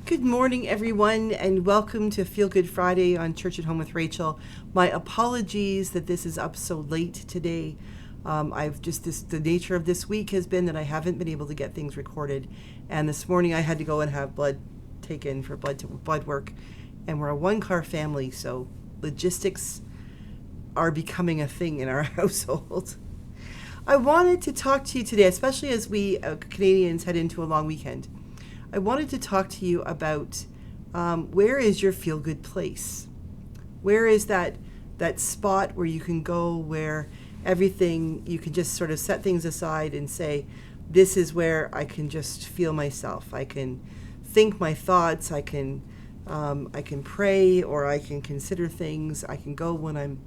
Good morning, everyone, and welcome to Feel Good Friday on Church at Home with Rachel. My apologies that this is up so late today. The nature of this week has been that I haven't been able to get things recorded, and this morning I had to go and have blood taken for blood work, and we're a one-car family, so logistics are becoming a thing in our household. I wanted to talk to you today, especially as we Canadians head into a long weekend. I wanted to talk to you about where is your feel-good place? Where is that spot where you can go, where everything, you can just sort of set things aside and say, this is where I can just feel myself. I can think my thoughts. I can pray, or I can consider things. I can go when I'm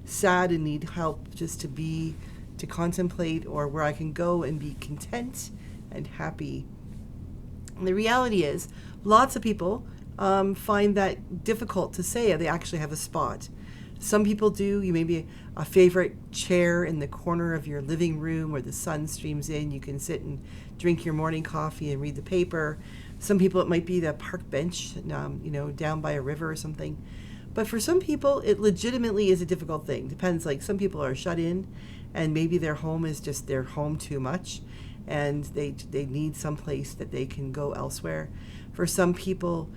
sad and need help just to contemplate, or where I can go and be content and happy. And the reality is, lots of people find that difficult to say they actually have a spot. Some people do. You may be a favorite chair in the corner of your living room where the sun streams in. You can sit and drink your morning coffee and read the paper. Some people, it might be the park bench, down by a river or something. But for some people, it legitimately is a difficult thing. Depends. Like, some people are shut in, and maybe their home is just their home too much, and they need some place that they can go elsewhere. For some people,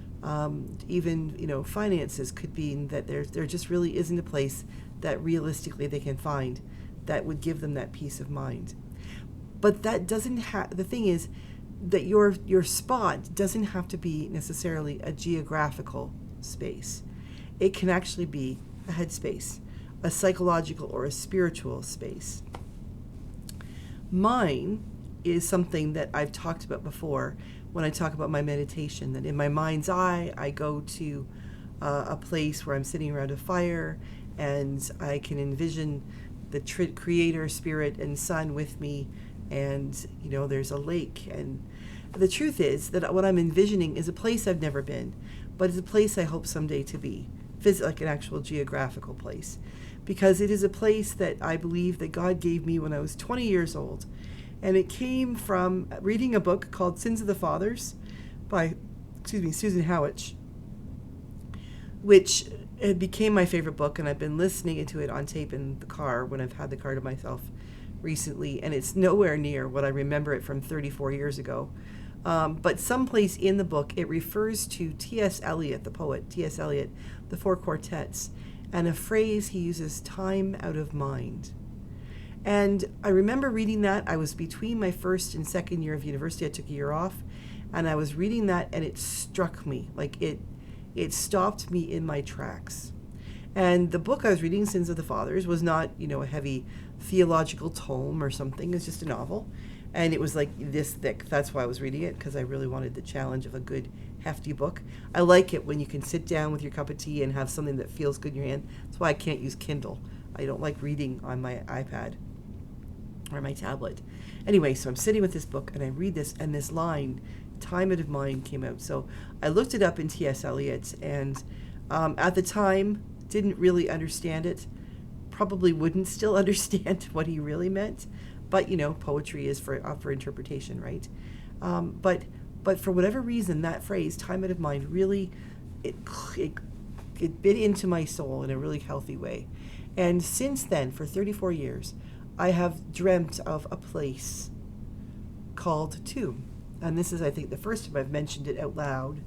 even finances could be that there just really isn't a place that realistically they can find that would give them that peace of mind. But that doesn't have. The thing is that your spot doesn't have to be necessarily a geographical space. It can actually be a headspace, a psychological or a spiritual space. Mine is something that I've talked about before when I talk about my meditation, that in my mind's eye, I go to a place where I'm sitting around a fire and I can envision the creator, spirit, and sun with me, and there's a lake. And the truth is that what I'm envisioning is a place I've never been, but it's a place I hope someday to be, like an actual geographical place, because it is a place that I believe that God gave me when I was 20 years old. And it came from reading a book called Sins of the Fathers by, Susan Howich, which became my favorite book, and I've been listening to it on tape in the car when I've had the car to myself recently, and it's nowhere near what I remember it from 34 years ago. But someplace in the book, it refers to T.S. Eliot, the poet, T.S. Eliot, the Four Quartets, and a phrase he uses, time out of mind. And I remember reading that. I was between my first and second year of university. I took a year off, and I was reading that, and it struck me. Like it stopped me in my tracks. And the book I was reading, Sins of the Fathers, was not, a heavy theological tome or something. It's just a novel. And it was like this thick. That's why I was reading it, because I really wanted the challenge of a good, hefty book. I like it when you can sit down with your cup of tea and have something that feels good in your hand. That's why I can't use Kindle. I don't like reading on my iPad or my tablet. Anyway, so I'm sitting with this book, and I read this, and this line, time out of mind, came out. So I looked it up in T.S. Eliot, and at the time, didn't really understand it. Probably wouldn't still understand what he really meant. But, poetry is for interpretation, right? But for whatever reason, that phrase, time out of mind, really, it bit into my soul in a really healthy way. And since then, for 34 years, I have dreamt of a place called Tomb. And this is, I think, the first time I've mentioned it out loud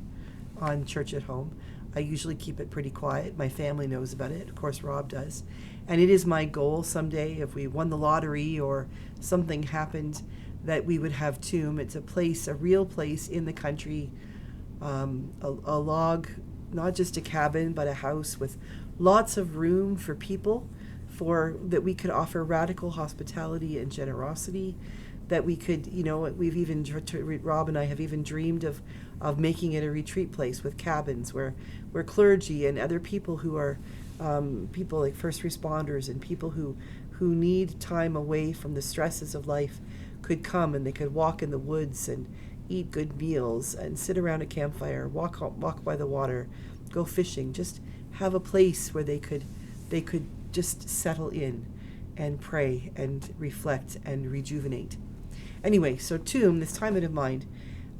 on Church at Home. I usually keep it pretty quiet. My family knows about it. Of course, Rob does. And it is my goal someday, if we won the lottery or something happened, that we would have Tomb. It's a place, a real place in the country, a log, not just a cabin, but a house with lots of room for people, that we could offer radical hospitality and generosity, that we could, we've even, Rob and I have even dreamed of making it a retreat place with cabins where clergy and other people who are people like first responders and people who need time away from the stresses of life could come, and they could walk in the woods and eat good meals and sit around a campfire, walk by the water, go fishing, just have a place where they could just settle in and pray and reflect and rejuvenate. Anyway, so Tomb, this time out of mind,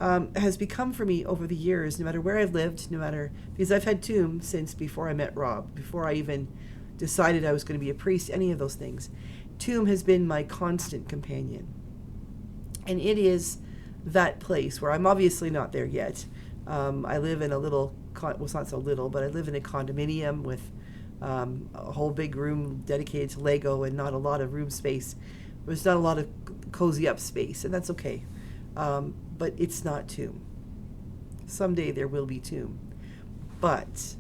has become for me over the years, no matter where I've lived, no matter, because I've had Tomb since before I met Rob, before I even decided I was going to be a priest, any of those things. Tomb has been my constant companion. And it is that place where I'm obviously not there yet. I live in a little, well, it's not so little, but I live in a condominium with a whole big room dedicated to Lego and not a lot of room space. There's not a lot of cozy up space, and that's okay. But it's not Tomb. Someday there will be Tomb. But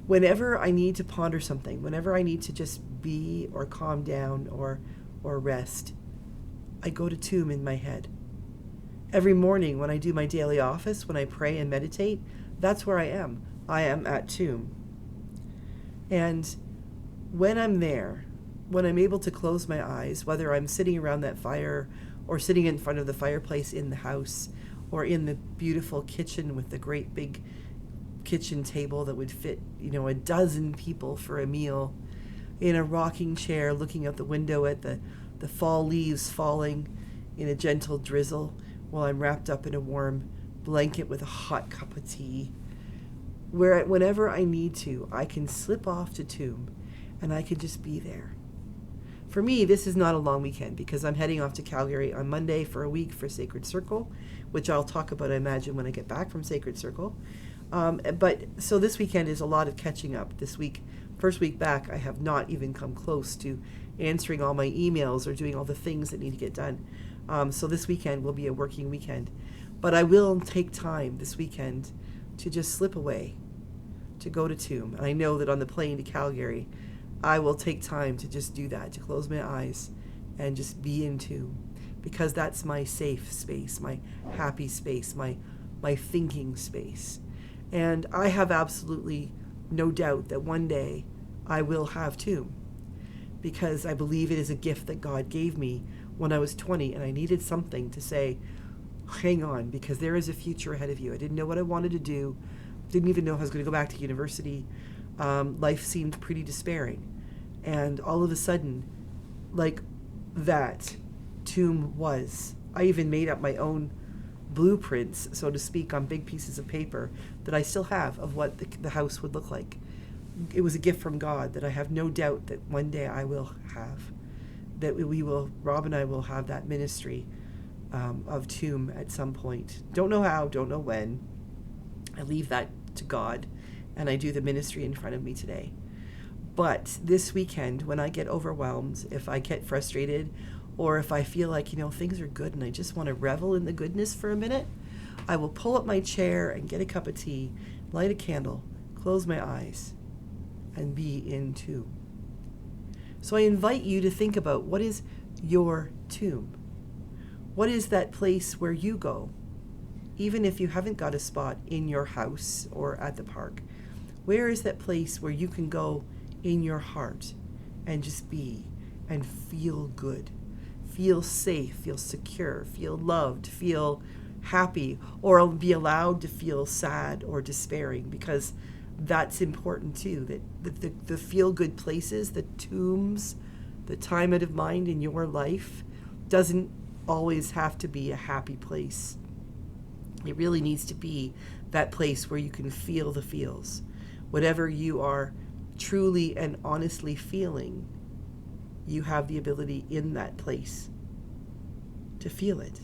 whenever I need to ponder something, whenever I need to just be or calm down or rest, I go to Tomb in my head. Every morning when I do my daily office, when I pray and meditate, that's where I am. I am at Tomb. And when I'm there, when I'm able to close my eyes, whether I'm sitting around that fire or sitting in front of the fireplace in the house or in the beautiful kitchen with the great big kitchen table that would fit, a dozen people for a meal, in a rocking chair looking out the window at the fall leaves falling in a gentle drizzle while I'm wrapped up in a warm blanket with a hot cup of tea, whenever I need to, I can slip off to Tomb and I can just be there. For me, this is not a long weekend because I'm heading off to Calgary on Monday for a week for Sacred Circle, which I'll talk about, I imagine, when I get back from Sacred Circle. But so this weekend is a lot of catching up. This week, first week back, I have not even come close to answering all my emails or doing all the things that need to get done. So this weekend will be a working weekend. But I will take time this weekend to just slip away, to go to Tomb. And I know that on the plane to Calgary, I will take time to just do that, to close my eyes and just be in Tomb, because that's my safe space, my happy space, my thinking space. And I have absolutely no doubt that one day I will have Tomb, because I believe it is a gift that God gave me when I was 20 and I needed something to say, hang on, because there is a future ahead of you. I didn't know what I wanted to do, didn't even know if I was going to go back to university. Life seemed pretty despairing. And all of a sudden, like that, Tomb was. I even made up my own blueprints, so to speak, on big pieces of paper that I still have of what the house would look like. It was a gift from God that I have no doubt that one day I will have. That Rob and I will have that ministry of Tomb at some point. Don't know how, don't know when. I leave that to God, and I do the ministry in front of me today. But this weekend, when I get overwhelmed, if I get frustrated, or if I feel like, things are good and I just want to revel in the goodness for a minute, I will pull up my chair and get a cup of tea, light a candle, close my eyes, and be in Tomb. So I invite you to think about, what is your Tomb? What is that place where you go, even if you haven't got a spot in your house or at the park? Where is that place where you can go in your heart and just be and feel good, feel safe, feel secure, feel loved, feel happy, or be allowed to feel sad or despairing? Because that's important too, that the feel good places, the tombs, the time out of mind in your life doesn't always have to be a happy place. It really needs to be that place where you can feel the feels. Whatever you are truly and honestly feeling, you have the ability in that place to feel it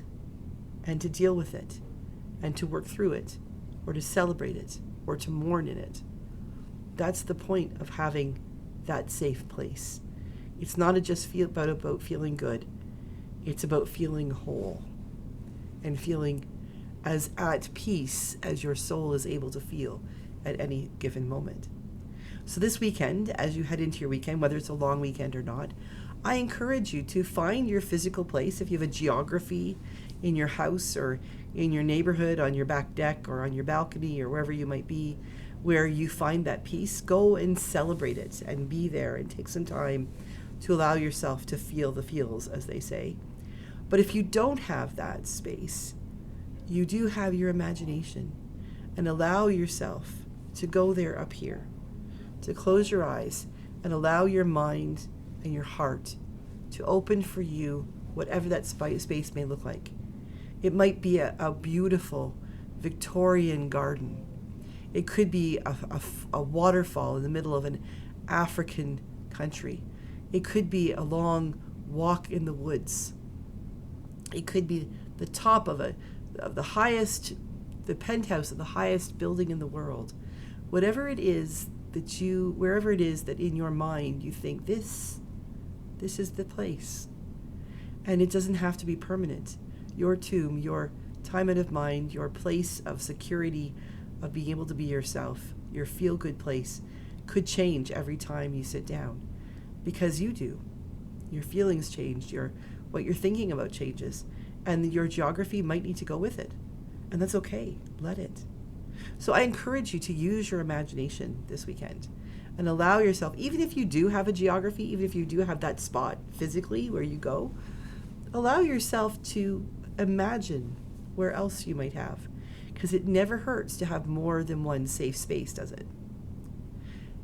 and to deal with it and to work through it, or to celebrate it, or to mourn in it. That's the point of having that safe place. It's not just about feeling good. It's about feeling whole and feeling as at peace as your soul is able to feel at any given moment. So this weekend, as you head into your weekend, whether it's a long weekend or not, I encourage you to find your physical place. If you have a geography in your house or in your neighborhood, on your back deck or on your balcony or wherever you might be, where you find that peace, go and celebrate it and be there and take some time to allow yourself to feel the feels, as they say. But if you don't have that space, you do have your imagination, and allow yourself to go there up here, to close your eyes and allow your mind and your heart to open for you, whatever that space may look like. It might be a beautiful Victorian garden. It could be a waterfall in the middle of an African country. It could be a long walk in the woods. It could be the top of the penthouse of the highest building in the world. Whatever it is wherever it is that in your mind you think this is the place. And it doesn't have to be permanent. Your tomb, your time out of mind, your place of security, of being able to be yourself, your feel-good place, could change every time you sit down. Because you do. Your feelings change, what you're thinking about changes, and your geography might need to go with it. And that's okay. Let it. So I encourage you to use your imagination this weekend and allow yourself, even if you do have a geography, even if you do have that spot physically where you go, allow yourself to imagine where else you might have, because it never hurts to have more than one safe space, does it?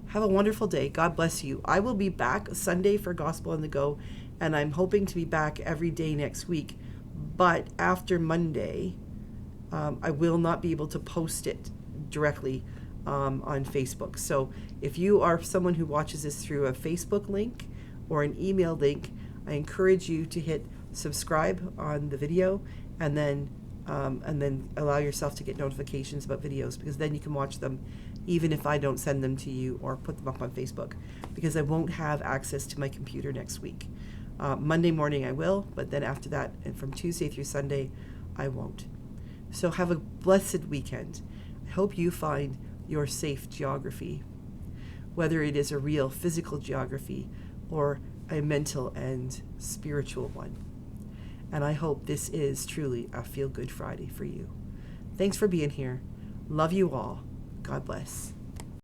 Have a wonderful day. God bless you. I will be back Sunday for Gospel on the Go, and I'm hoping to be back every day next week. But after Monday, I will not be able to post it directly on Facebook. So if you are someone who watches this through a Facebook link or an email link, I encourage you to hit subscribe on the video and then allow yourself to get notifications about videos, because then you can watch them even if I don't send them to you or put them up on Facebook, because I won't have access to my computer next week. Monday morning I will, but then after that, and from Tuesday through Sunday, I won't. So have a blessed weekend. I hope you find your safe geography, whether it is a real physical geography or a mental and spiritual one. And I hope this is truly a Feel Good Friday for you. Thanks for being here. Love you all. God bless.